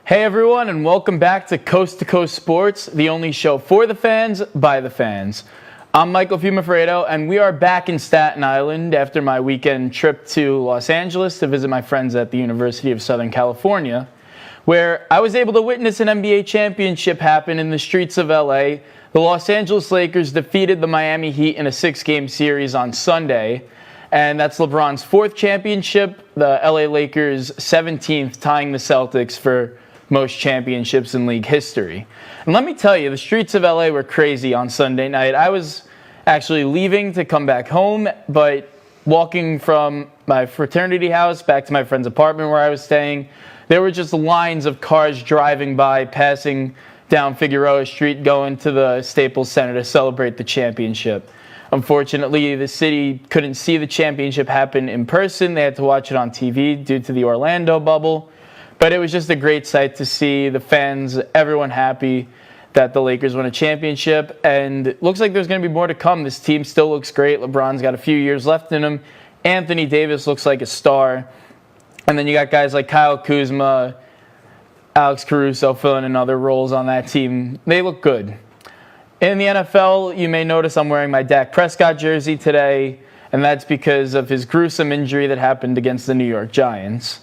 Hey everyone, and welcome back to Coast Sports, the only show for the fans, by the fans. I'm Michael Fiumefreddo, and we are back in Staten Island after my weekend trip to Los Angeles to visit my friends at the University of Southern California, where I was able to witness an NBA championship happen in the streets of LA. The Los Angeles Lakers defeated the Miami Heat in a 6-game series on Sunday, and that's LeBron's 4th championship, the LA Lakers' 17th, tying the Celtics for most championships in league history. And let me tell you, the streets of LA were crazy on Sunday night. I was actually leaving to come back home, but walking from my fraternity house back to my friend's apartment where I was staying, there were just lines of cars driving by, passing down Figueroa Street, going to the Staples Center to celebrate the championship. Unfortunately, the city couldn't see the championship happen in person. They had to watch it on TV due to the Orlando bubble. But it was just a great sight to see the fans, everyone happy that the Lakers won a championship. And it looks like there's going to be more to come. This team still looks great. LeBron's got a few years left in him. Anthony Davis looks like a star. And then you got guys like Kyle Kuzma, Alex Caruso filling in other roles on that team. They look good. In the NFL, you may notice I'm wearing my Dak Prescott jersey today. And that's because of his gruesome injury that happened against the New York Giants.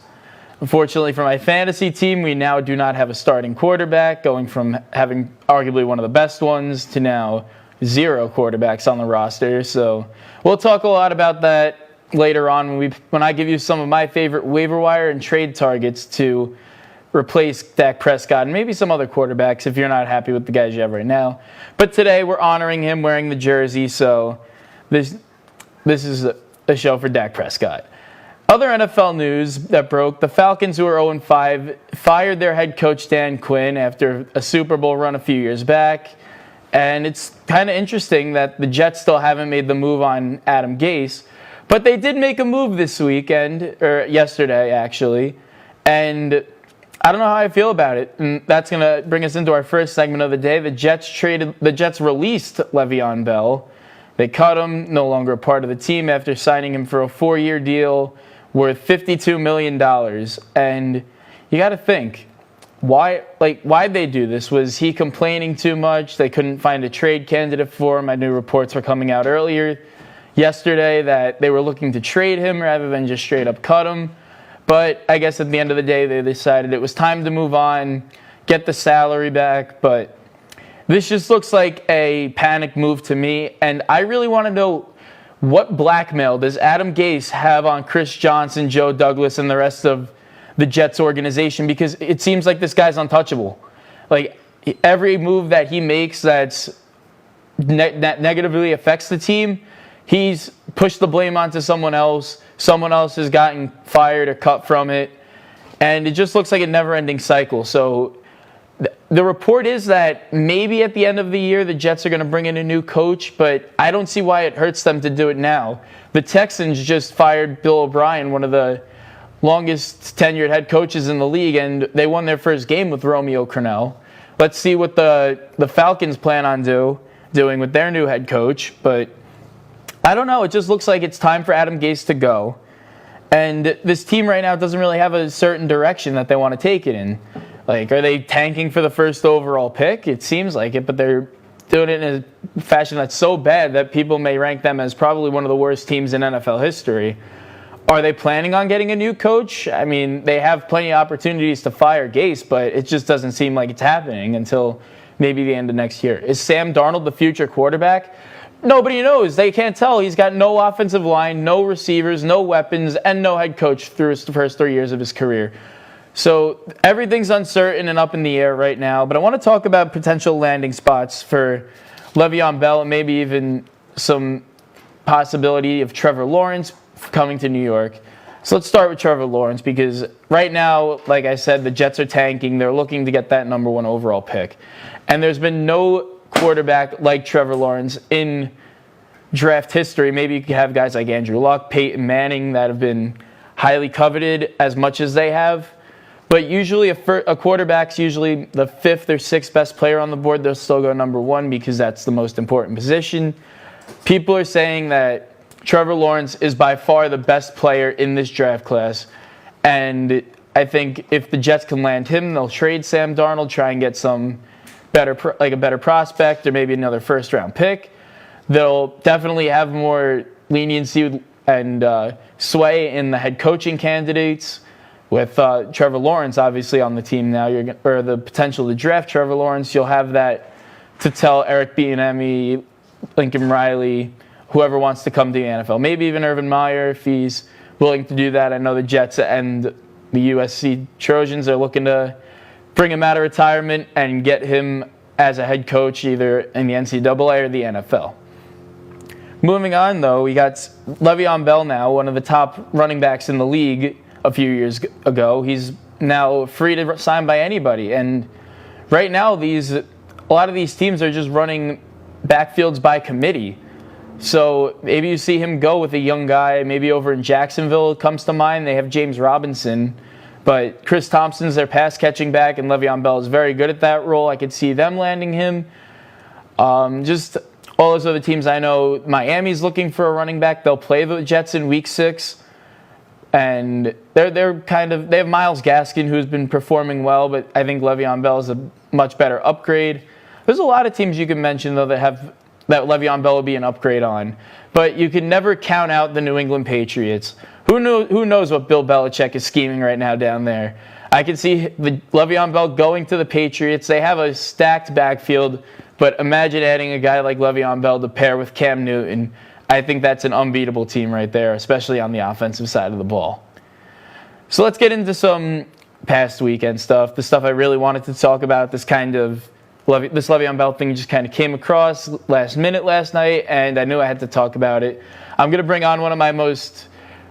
Unfortunately for my fantasy team, we now do not have a starting quarterback, going from having arguably one of the best ones to now 0 quarterbacks on the roster. So we'll talk a lot about that later on when I give you some of my favorite waiver wire and trade targets to replace Dak Prescott and maybe some other quarterbacks if you're not happy with the guys you have right now. But today we're honoring him wearing the jersey, so this is a show for Dak Prescott. Other NFL news that broke, the Falcons, who are 0-5, fired their head coach Dan Quinn after a Super Bowl run a few years back. And it's kind of interesting that the Jets still haven't made the move on Adam Gase. But they did make a move this weekend, or yesterday actually. And I don't know how I feel about it. And that's going to bring us into our first segment of the day. The Jets released LeVeon Bell. They cut him, no longer a part of the team after signing him for a 4-year deal worth $52 million. And you got to think, why'd they do this? Was he complaining too much? They couldn't find a trade candidate for him. I knew reports were coming out earlier yesterday that they were looking to trade him rather than just straight up cut him. But I guess at the end of the day, they decided it was time to move on, get the salary back. But this just looks like a panic move to me. And I really want to know, what blackmail does Adam Gase have on Chris Johnson, Joe Douglas, and the rest of the Jets organization? Because it seems like this guy's untouchable. Like, every move that he makes that negatively affects the team, he's pushed the blame onto someone else. Someone else has gotten fired or cut from it. And it just looks like a never-ending cycle. So the report is that maybe at the end of the year, the Jets are going to bring in a new coach, but I don't see why it hurts them to do it now. The Texans just fired Bill O'Brien, one of the longest tenured head coaches in the league, and they won their first game with Romeo Crennel. Let's see what the Falcons plan on doing with their new head coach, but I don't know. It just looks like it's time for Adam Gase to go. And this team right now doesn't really have a certain direction that they want to take it in. Like, are they tanking for the first overall pick? It seems like it, but they're doing it in a fashion that's so bad that people may rank them as probably one of the worst teams in NFL history. Are they planning on getting a new coach? I mean, they have plenty of opportunities to fire Gase, but it just doesn't seem like it's happening until maybe the end of next year. Is Sam Darnold the future quarterback? Nobody knows. They can't tell. He's got no offensive line, no receivers, no weapons, and no head coach through his first 3 years of his career. So everything's uncertain and up in the air right now. But I want to talk about potential landing spots for LeVeon Bell and maybe even some possibility of Trevor Lawrence coming to New York. So let's start with Trevor Lawrence, because right now, like I said, the Jets are tanking. They're looking to get that number 1 overall pick. And there's been no quarterback like Trevor Lawrence in draft history. Maybe you could have guys like Andrew Luck, Peyton Manning that have been highly coveted as much as they have. But usually a quarterback's usually the 5th or 6th best player on the board. They'll still go number 1 because that's the most important position. People are saying that Trevor Lawrence is by far the best player in this draft class. And I think if the Jets can land him, they'll trade Sam Darnold, try and get some a better prospect or maybe another first-round pick. They'll definitely have more leniency and sway in the head coaching candidates. With Trevor Lawrence obviously on the team now, or the potential to draft Trevor Lawrence, you'll have that to tell Eric Bieniemy, Lincoln Riley, whoever wants to come to the NFL. Maybe even Urban Meyer if he's willing to do that. I know the Jets and the USC Trojans are looking to bring him out of retirement and get him as a head coach either in the NCAA or the NFL. Moving on, though, we got LeVeon Bell now, one of the top running backs in the league a few years ago. He's now free to sign by anybody. And right now, a lot of these teams are just running backfields by committee. So maybe you see him go with a young guy, maybe over in Jacksonville comes to mind. They have James Robinson. But Chris Thompson's their pass-catching back, and Le'Veon Bell is very good at that role. I could see them landing him. Just all those other teams I know, Miami's looking for a running back. They'll play the Jets in Week 6. And they have Myles Gaskin, who's been performing well, but I think Le'Veon Bell is a much better upgrade. There's a lot of teams you can mention, though, that Le'Veon Bell will be an upgrade on. But you can never count out the New England Patriots. Who knows what Bill Belichick is scheming right now down there? I can see Le'Veon Bell going to the Patriots. They have a stacked backfield, but imagine adding a guy like Le'Veon Bell to pair with Cam Newton. I think that's an unbeatable team right there, especially on the offensive side of the ball. So let's get into some past weekend stuff, the stuff I really wanted to talk about. This Le'Veon Bell thing just kind of came across last minute last night, and I knew I had to talk about it. I'm going to bring on one of my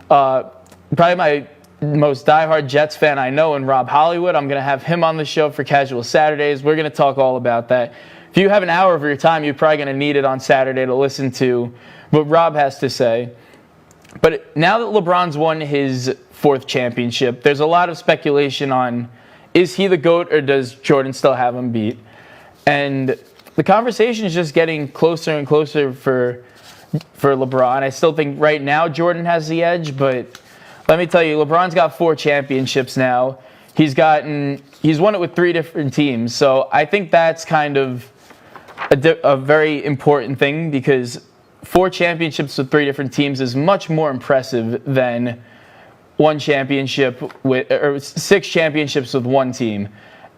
probably my most diehard Jets fan I know, and Rob Hollywood. I'm going to have him on the show for Casual Saturdays. We're going to talk all about that. If you have an hour of your time, you're probably going to need it on Saturday to listen to what Rob has to say. But now that LeBron's won his 4th championship, there's a lot of speculation on, is he the GOAT or does Jordan still have him beat? And the conversation is just getting closer and closer for LeBron. I still think right now Jordan has the edge, but let me tell you, LeBron's got 4 championships now. He's won it with 3 different teams. So I think that's kind of a very important thing, because 4 championships with 3 different teams is much more impressive than 1 championship or 6 championships with 1 team.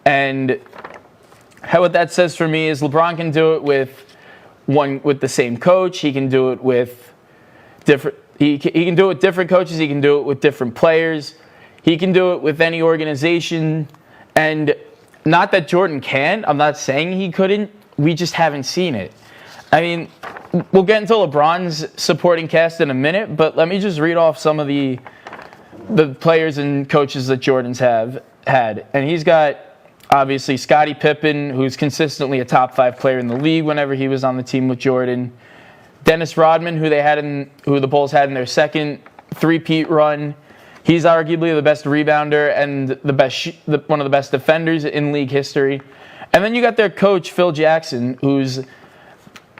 And what that says for me is LeBron can do it with the same coach. He can do it with different. He can do it with different coaches. He can do it with different players. He can do it with any organization. And not that Jordan can. I'm not saying he couldn't. We just haven't seen it. I mean, we'll get into LeBron's supporting cast in a minute, but let me just read off some of the players and coaches that Jordan's have had. And he's got, obviously, Scottie Pippen, who's consistently a top 5 player in the league whenever he was on the team with Jordan. Dennis Rodman, who the Bulls had in their second three-peat run. He's arguably the best rebounder and one of the best defenders in league history. And then you got their coach, Phil Jackson, who's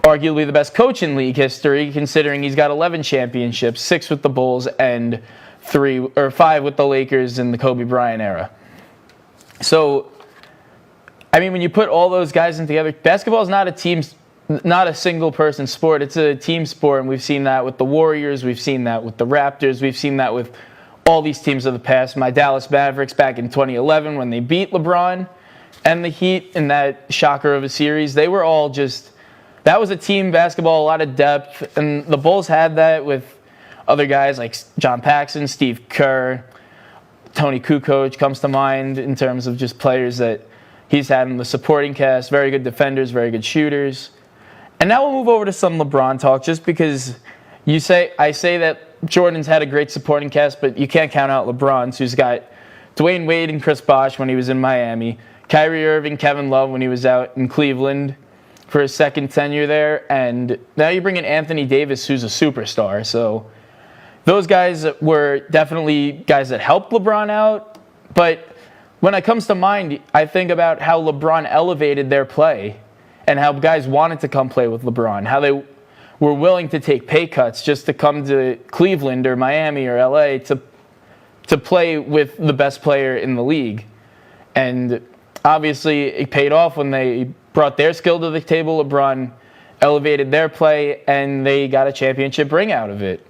arguably the best coach in league history, considering he's got 11 championships, 6 with the Bulls and 5 with the Lakers in the Kobe Bryant era. So, I mean, when you put all those guys in together, basketball is not a single person sport. It's a team sport, and we've seen that with the Warriors. We've seen that with the Raptors. We've seen that with all these teams of the past. My Dallas Mavericks back in 2011 when they beat LeBron and the Heat in that shocker of a series, they were all that was a team basketball, a lot of depth, and the Bulls had that with other guys like John Paxson, Steve Kerr, Tony Kukoc comes to mind in terms of just players that he's had in the supporting cast, very good defenders, very good shooters. And now we'll move over to some LeBron talk, just because I say that Jordan's had a great supporting cast, but you can't count out LeBron's, who's got Dwayne Wade and Chris Bosh when he was in Miami, Kyrie Irving, Kevin Love when he was out in Cleveland for his second tenure there, and now you bring in Anthony Davis, who's a superstar. So those guys were definitely guys that helped LeBron out, but when it comes to mind, I think about how LeBron elevated their play and how guys wanted to come play with LeBron, how they were willing to take pay cuts just to come to Cleveland or Miami or LA to to play with the best player in the league. And obviously, it paid off when they brought their skill to the table. LeBron elevated their play, and they got a championship ring out of it.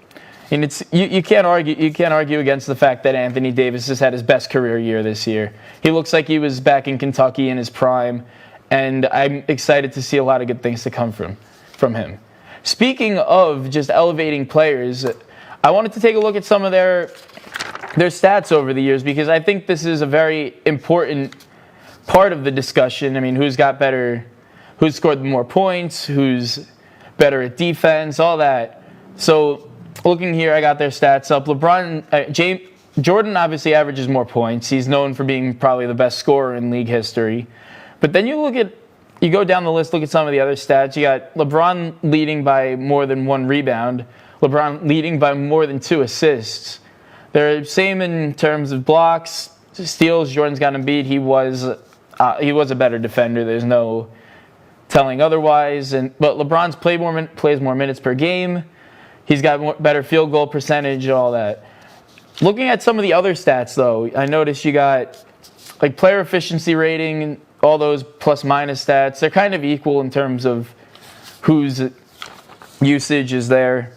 And it's you can't argue against the fact that Anthony Davis has had his best career year this year. He looks like he was back in Kentucky in his prime, and I'm excited to see a lot of good things to come from him. Speaking of just elevating players, I wanted to take a look at some of their stats over the years, because I think this is a very important part of the discussion. I mean, who's scored more points, who's better at defense, all that. So looking here, I got their stats up. Jordan obviously averages more points. He's known for being probably the best scorer in league history. But then you go down the list, look at some of the other stats. You got LeBron leading by more than 1 rebound. LeBron leading by more than 2 assists. They're same in terms of blocks, steals. Jordan's got him beat. He was a better defender. There's no telling otherwise. But LeBron's plays more minutes per game. He's got better field goal percentage, all that. Looking at some of the other stats, though, I noticed you got like player efficiency rating and all those plus-minus stats. They're kind of equal in terms of whose usage is there.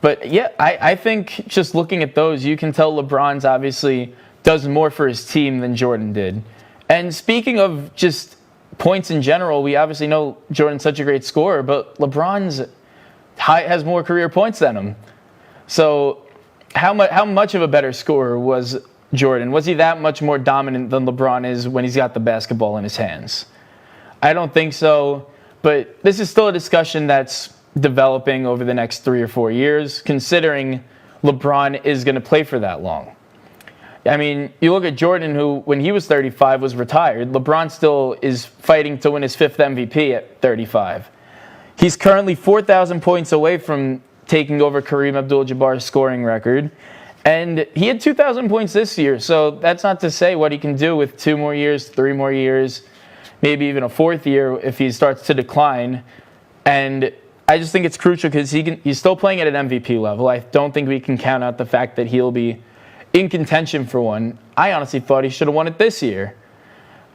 But yeah, I think just looking at those, you can tell LeBron's obviously does more for his team than Jordan did. And speaking of just points in general, we obviously know Jordan's such a great scorer, but LeBron's has more career points than him. So how much of a better scorer was Jordan? Was he that much more dominant than LeBron is when he's got the basketball in his hands? I don't think so, but this is still a discussion that's developing over the next 3 or 4 years, considering LeBron is going to play for that long. I mean, you look at Jordan, who, when he was 35, was retired. LeBron still is fighting to win his 5th MVP at 35. He's currently 4,000 points away from taking over Kareem Abdul-Jabbar's scoring record. And he had 2,000 points this year, so that's not to say what he can do with 2 more years, 3 more years, maybe even a 4th year if he starts to decline. And I just think it's crucial because he's still playing at an MVP level. I don't think we can count out the fact that he'll be in contention for one. I honestly thought he should have won it this year.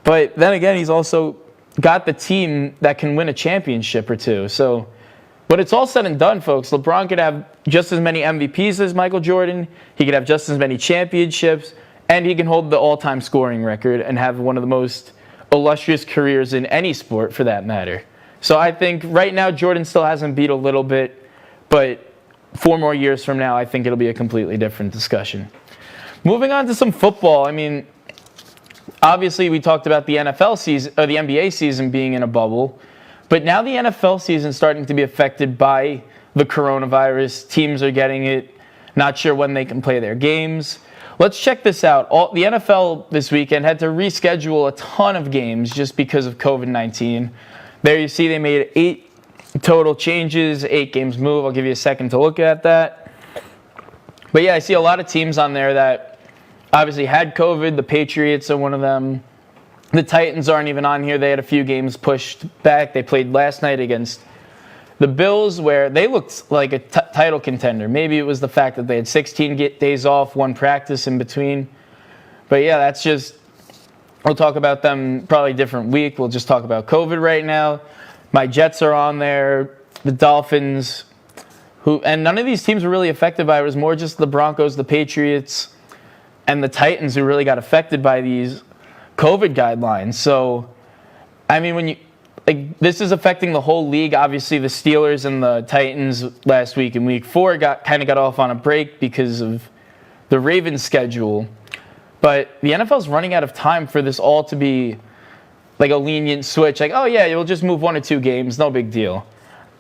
But then again, he's also got the team that can win a championship or 2. So when it's all said and done, folks, LeBron could have just as many MVPs as Michael Jordan. He could have just as many championships. And he can hold the all-time scoring record and have one of the most illustrious careers in any sport, for that matter. So I think right now Jordan still has him beat a little bit, but 4 more years from now, I think it'll be a completely different discussion. Moving on to some football. I mean, obviously we talked about the NFL season or the NBA season being in a bubble, but now the NFL season is starting to be affected by the coronavirus. Teams are getting it, not sure when they can play their games. Let's check this out. The NFL this weekend had to reschedule a ton of games just because of COVID-19. There you see they made 8 total changes, 8 games move. I'll give you a second to look at that. But yeah, I see a lot of teams on there that obviously had COVID. The Patriots are one of them. The Titans aren't even on here. They had a few games pushed back. They played last night against the Bills, where they looked like a title contender. Maybe it was the fact that they had 16 days off, 1 practice in between. But yeah, that's just... We'll talk about them probably a different week. We'll just talk about COVID right now. My Jets are on there. The Dolphins, and none of these teams were really affected by it. It was more just the Broncos, the Patriots, and the Titans who really got affected by these COVID guidelines. So, I mean, this is affecting the whole league. Obviously, the Steelers and the Titans last week in Week 4 got off on a break because of the Ravens schedule. But the NFL's running out of time for this all to be like a lenient switch. Like, oh yeah, you'll just move 1 or 2 games, no big deal.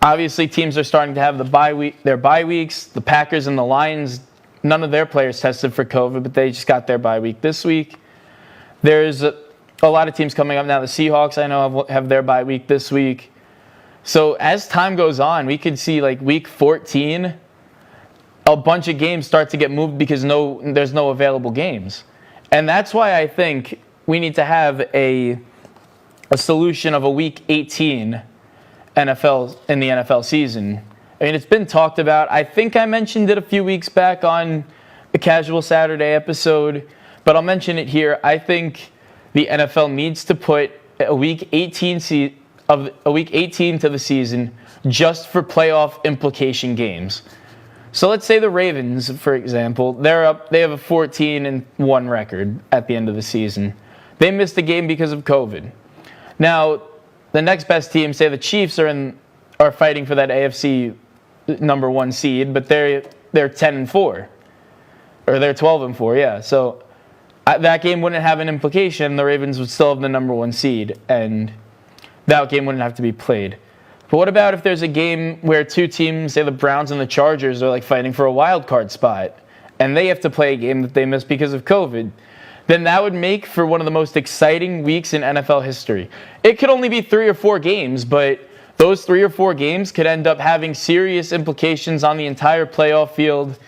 Obviously, teams are starting to have their bye weeks. The Packers and the Lions, none of their players tested for COVID, but they just got their bye week this week. There's a lot of teams coming up now. The Seahawks, I know, have their bye week this week. So as time goes on, we could see like week 14, a bunch of games start to get moved because there's no available games. And that's why I think we need to have a solution of a Week 18 NFL in the NFL season. I mean, it's been talked about. I think I mentioned it a few weeks back on a casual Saturday episode, but I'll mention it here. I think the NFL needs to put a week 18 to the season just for playoff implication games. So let's say the Ravens, for example, they have a 14-1 record at the end of the season. They missed a game because of COVID. Now, the next best team, say the Chiefs, are fighting for that AFC number 1 seed, but they're 10-4, or they're 12-4. Yeah. So that game wouldn't have an implication. The Ravens would still have the number 1 seed, and that game wouldn't have to be played. But what about if there's a game where two teams, say the Browns and the Chargers, are like fighting for a wild card spot, and they have to play a game that they missed because of COVID? Then that would make for one of the most exciting weeks in NFL history. It could only be 3 or 4 games, but those 3 or 4 games could end up having serious implications on the entire playoff field.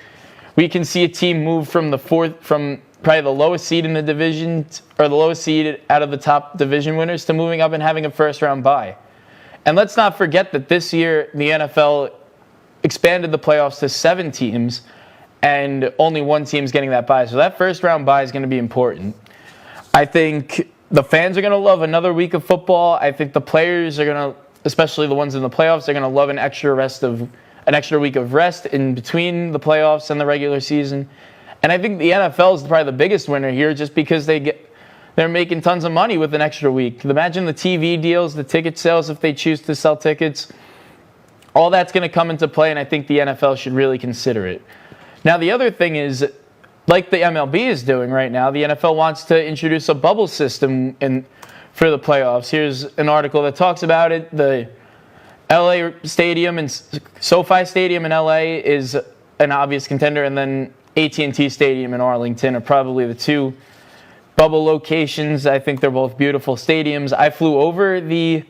We can see a team move from probably the lowest seed in the division, or the lowest seed out of the top division winners, to moving up and having a first-round bye. And let's not forget that this year the NFL expanded the playoffs to 7 teams, and only 1 team's getting that bye. So that first-round bye is going to be important. I think the fans are going to love another week of football. I think the players are going to, especially the ones in the playoffs, they're going to love an extra week of rest in between the playoffs and the regular season. And I think the NFL is probably the biggest winner here, just because they're making tons of money with an extra week. Imagine the TV deals, the ticket sales if they choose to sell tickets. All that's going to come into play, and I think the NFL should really consider it. Now, the other thing is, like the MLB is doing right now, the NFL wants to introduce a bubble system for the playoffs. Here's an article that talks about it. The LA Stadium and SoFi Stadium in LA is an obvious contender, and then AT&T Stadium in Arlington are probably the 2 bubble locations. I think they're both beautiful stadiums. I flew over the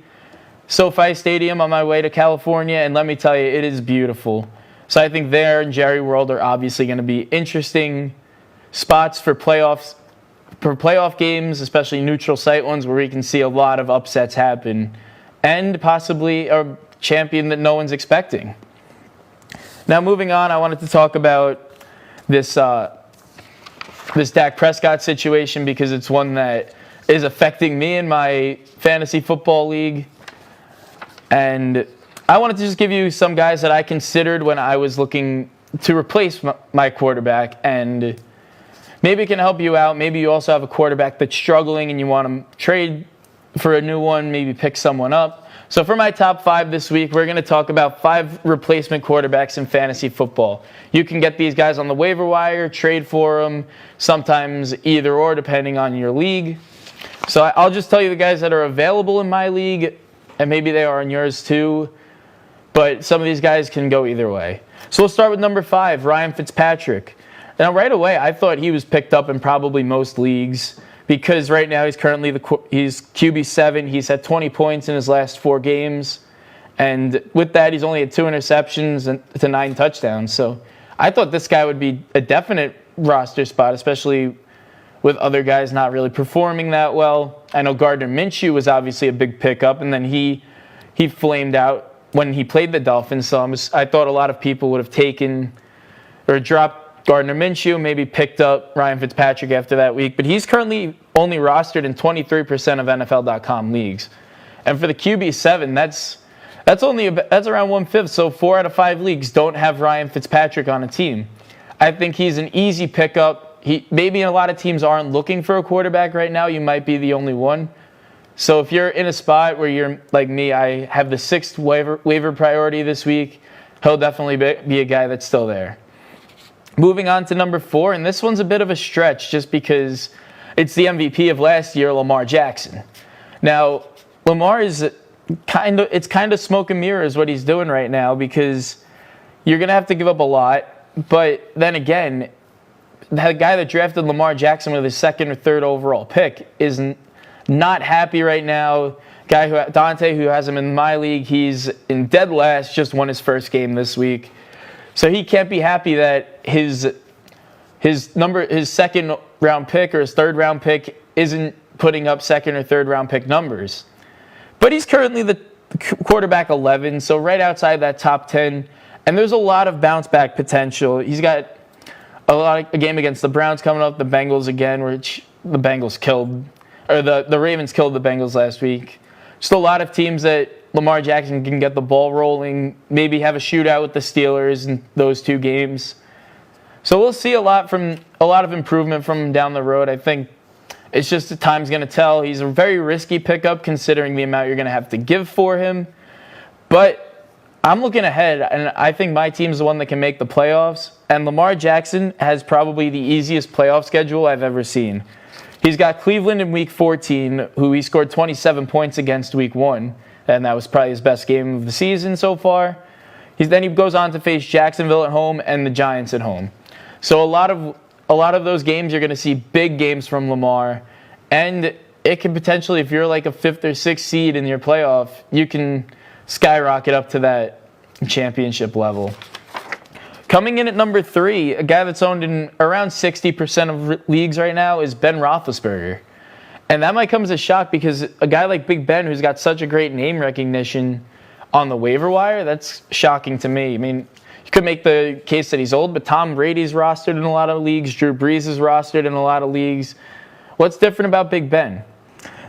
SoFi Stadium on my way to California, and let me tell you, it is beautiful. So I think there and Jerry World are obviously going to be interesting spots for playoff games, especially neutral site ones where we can see a lot of upsets happen, and possibly a champion that no one's expecting. Now, moving on, I wanted to talk about this Dak Prescott situation, because it's one that is affecting me in my fantasy football league. And I wanted to just give you some guys that I considered when I was looking to replace my quarterback, and maybe it can help you out. Maybe you also have a quarterback that's struggling and you want to trade for a new one, maybe pick someone up. So for my top 5 this week, we're going to talk about 5 replacement quarterbacks in fantasy football. You can get these guys on the waiver wire, trade for them, sometimes either or, depending on your league. So I'll just tell you the guys that are available in my league, and maybe they are in yours too, but some of these guys can go either way. So we'll start with number 5, Ryan Fitzpatrick. Now, right away, I thought he was picked up in probably most leagues, because right now he's currently he's QB7. He's had 20 points in his last 4 games. And with that, he's only had 2 interceptions to 9 touchdowns. So I thought this guy would be a definite roster spot, especially with other guys not really performing that well. I know Gardner Minshew was obviously a big pickup, and then he flamed out when he played the Dolphins. So I thought a lot of people would have taken or dropped Gardner Minshew, maybe picked up Ryan Fitzpatrick after that week, but he's currently only rostered in 23% of NFL.com leagues. And for the QB7, that's around 1/5. So 4 out of 5 leagues don't have Ryan Fitzpatrick on a team. I think he's an easy pickup. Maybe a lot of teams aren't looking for a quarterback right now. You might be the only one. So if you're in a spot where you're like me, I have the 6th waiver priority this week, he'll definitely be a guy that's still there. Moving on to number 4, and this one's a bit of a stretch just because it's the MVP of last year, Lamar Jackson. Now, Lamar is kind of smoke and mirrors what he's doing right now, because you're going to have to give up a lot. But then again, the guy that drafted Lamar Jackson with his 2nd or 3rd overall pick is not happy right now. Dante, who has him in my league, he's in dead last, just won his first game this week. So he can't be happy that his 2nd round pick or his 3rd round pick isn't putting up 2nd or 3rd round pick numbers. But he's currently the quarterback 11, so right outside that top 10. And there's a lot of bounce back potential. He's got A game against the Browns coming up, the Bengals again, which the Bengals killed, or the Ravens killed the Bengals last week. Just a lot of teams that Lamar Jackson can get the ball rolling, maybe have a shootout with the Steelers in those 2 games. So we'll see a lot of improvement from him down the road. I think it's just the time's going to tell. He's a very risky pickup considering the amount you're going to have to give for him. But I'm looking ahead, and I think my team's the one that can make the playoffs. And Lamar Jackson has probably the easiest playoff schedule I've ever seen. He's got Cleveland in Week 14, who he scored 27 points against Week 1, and that was probably his best game of the season so far. Then he goes on to face Jacksonville at home and the Giants at home. So a lot of those games, you're going to see big games from Lamar, and it can potentially, if you're like a 5th or 6th seed in your playoff, you can skyrocket up to that championship level. Coming in at number 3, a guy that's owned in around 60% of leagues right now is Ben Roethlisberger. And that might come as a shock because a guy like Big Ben, who's got such a great name recognition on the waiver wire, that's shocking to me. I mean, you could make the case that he's old, but Tom Brady's rostered in a lot of leagues. Drew Brees is rostered in a lot of leagues. What's different about Big Ben?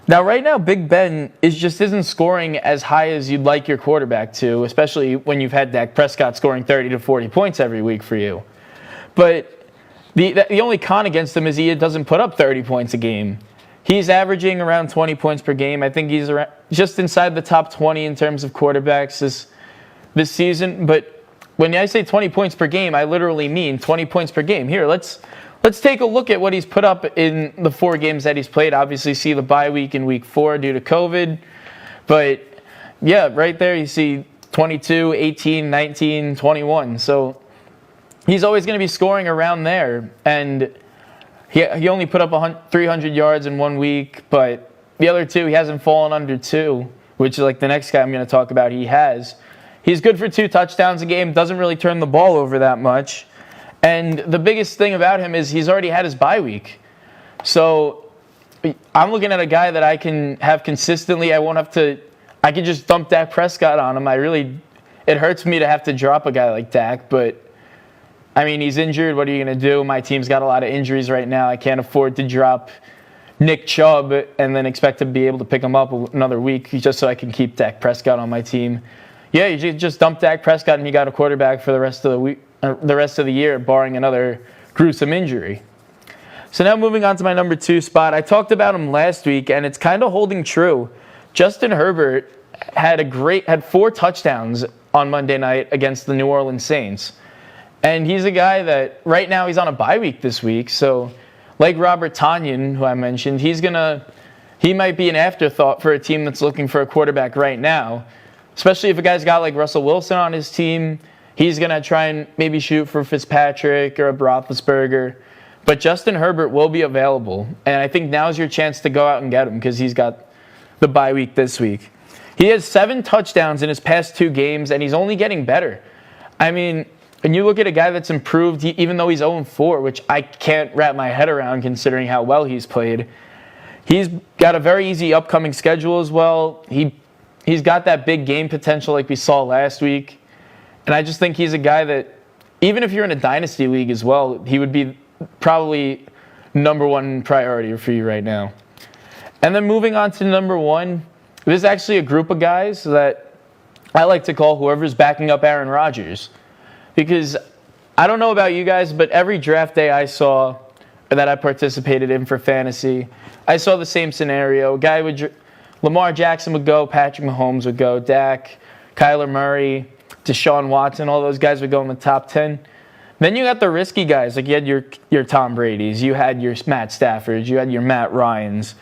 Now, right now, Big Ben isn't scoring as high as you'd like your quarterback to, especially when you've had Dak Prescott scoring 30 to 40 points every week for you. But the only con against him is he doesn't put up 30 points a game. He's averaging around 20 points per game. I think he's just inside the top 20 in terms of quarterbacks this season. But when I say 20 points per game, I literally mean 20 points per game. Here, let's take a look at what he's put up in the 4 games that he's played. Obviously, see the bye week in Week 4 due to COVID. But, yeah, right there you see 22, 18, 19, 21. So he's always going to be scoring around there. And he only put up 300 yards in 1 week. But the other 2, he hasn't fallen under 2, which is like the next guy I'm going to talk about he has. He's good for 2 touchdowns a game, doesn't really turn the ball over that much. And the biggest thing about him is he's already had his bye week. So I'm looking at a guy that I can have consistently. I can just dump Dak Prescott on him. It hurts me to have to drop a guy like Dak, but I mean, he's injured. What are you going to do? My team's got a lot of injuries right now. I can't afford to drop Nick Chubb and then expect to be able to pick him up another week just so I can keep Dak Prescott on my team. Yeah, you just dump Dak Prescott and you got a quarterback for the rest of the week. The rest of the year, barring another gruesome injury. So now moving on to my number 2 spot. I talked about him last week, and it's kind of holding true. Justin Herbert had 4 touchdowns on Monday night against the New Orleans Saints. And he's a guy that right now he's on a bye week this week. So like Robert Tonyan, who I mentioned, he might be an afterthought for a team that's looking for a quarterback right now, especially if a guy's got like Russell Wilson on his team. He's going to try and maybe shoot for Fitzpatrick or a Roethlisberger. But Justin Herbert will be available. And I think now's your chance to go out and get him because he's got the bye week this week. He has 7 touchdowns in his past 2 games, and he's only getting better. I mean, when you look at a guy that's improved, even though he's 0-4, which I can't wrap my head around considering how well he's played, he's got a very easy upcoming schedule as well. He's got that big game potential like we saw last week. And I just think he's a guy that, even if you're in a dynasty league as well, he would be probably number 1 priority for you right now. And then moving on to number 1, this is actually a group of guys that I like to call whoever's backing up Aaron Rodgers. Because I don't know about you guys, but every draft day I saw that I participated in for fantasy, I saw the same scenario. Lamar Jackson would go, Patrick Mahomes would go, Dak, Kyler Murray, Deshaun Watson, all those guys would go in the top 10. Then you got the risky guys, like you had your Tom Brady's, you had your Matt Stafford's, you had your Matt Ryan's,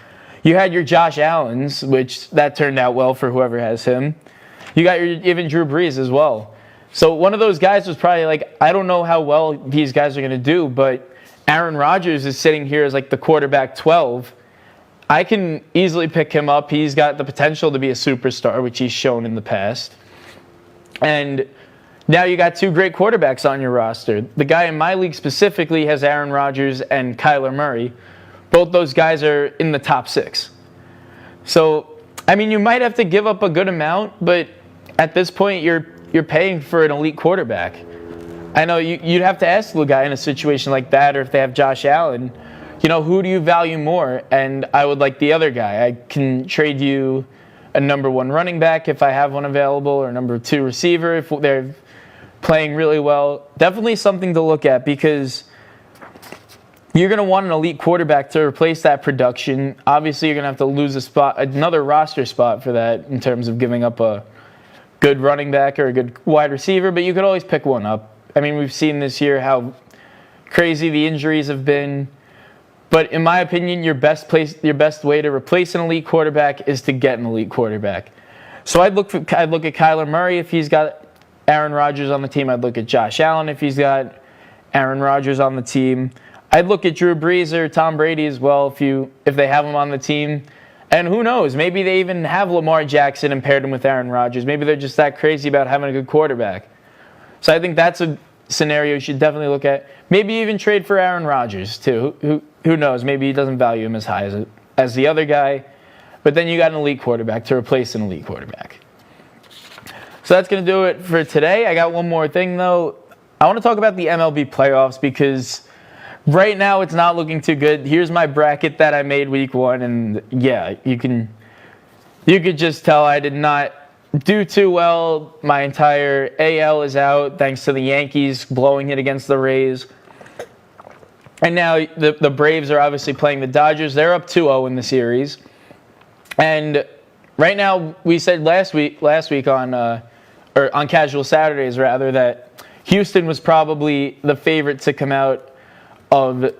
you had your Josh Allen's, which that turned out well for whoever has him. You got even Drew Brees as well. So one of those guys was probably like, I don't know how well these guys are going to do, but Aaron Rodgers is sitting here as like the quarterback 12. I can easily pick him up. He's got the potential to be a superstar, which he's shown in the past. And now you got 2 great quarterbacks on your roster. The guy in my league specifically has Aaron Rodgers and Kyler Murray. Both those guys are in the top 6. So, I mean, you might have to give up a good amount, but at this point, you're paying for an elite quarterback. I know you'd have to ask the guy in a situation like that, or if they have Josh Allen, who do you value more? And I would like the other guy. I can trade you a number 1 running back if I have one available, or number 2 receiver if they're playing really well. Definitely something to look at, because you're going to want an elite quarterback to replace that production. Obviously, you're going to have to lose another roster spot for that in terms of giving up a good running back or a good wide receiver, but you could always pick one up. I mean, we've seen this year how crazy the injuries have been. But in my opinion, your best way to replace an elite quarterback is to get an elite quarterback. So I'd look at Kyler Murray if he's got Aaron Rodgers on the team. I'd look at Josh Allen if he's got Aaron Rodgers on the team. I'd look at Drew Brees or Tom Brady as well if they have him on the team. And who knows? Maybe they even have Lamar Jackson and paired him with Aaron Rodgers. Maybe they're just that crazy about having a good quarterback. So I think that's a scenario you should definitely look at. Maybe even trade for Aaron Rodgers too. Who knows? Maybe he doesn't value him as high as the other guy. But then you got an elite quarterback to replace an elite quarterback. So that's going to do it for today. I got one more thing, though. I want to talk about the MLB Playoffs, because right now it's not looking too good. Here's my bracket that I made week 1, and yeah, you could just tell I did not do too well. My entire AL is out thanks to the Yankees blowing it against the Rays. And now the Braves are obviously playing the Dodgers. They're up 2-0 in the series. And right now, we said last week on Casual Saturdays rather, that Houston was probably the favorite to come out of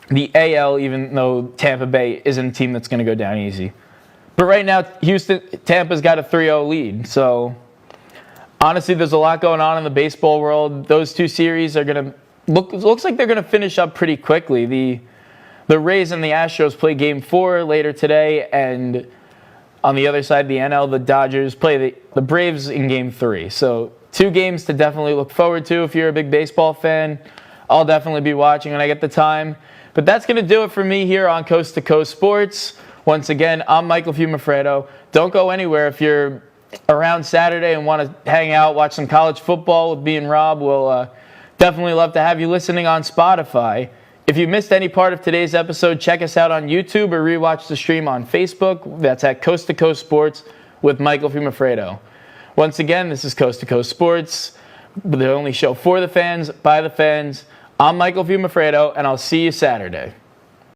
the AL, even though Tampa Bay isn't a team that's going to go down easy. But right now, Tampa's got a 3-0 lead. So honestly, there's a lot going on in the baseball world. Those two series are going to looks like they're going to finish up pretty quickly. The Rays and the Astros play Game 4 later today, and on the other side of the NL, the Dodgers play the Braves in Game 3. So 2 games to definitely look forward to if you're a big baseball fan. I'll definitely be watching when I get the time. But that's going to do it for me here on Coast to Coast Sports. Once again, I'm Michael Fiumefreddo. Don't go anywhere. If you're around Saturday and want to hang out, watch some college football with me and Rob, we'll definitely love to have you listening on Spotify. If you missed any part of today's episode, check us out on YouTube or rewatch the stream on Facebook. That's at Coast to Coast Sports with Michael Fiumefreddo. Once again, this is Coast to Coast Sports, the only show for the fans, by the fans. I'm Michael Fiumefreddo, and I'll see you Saturday.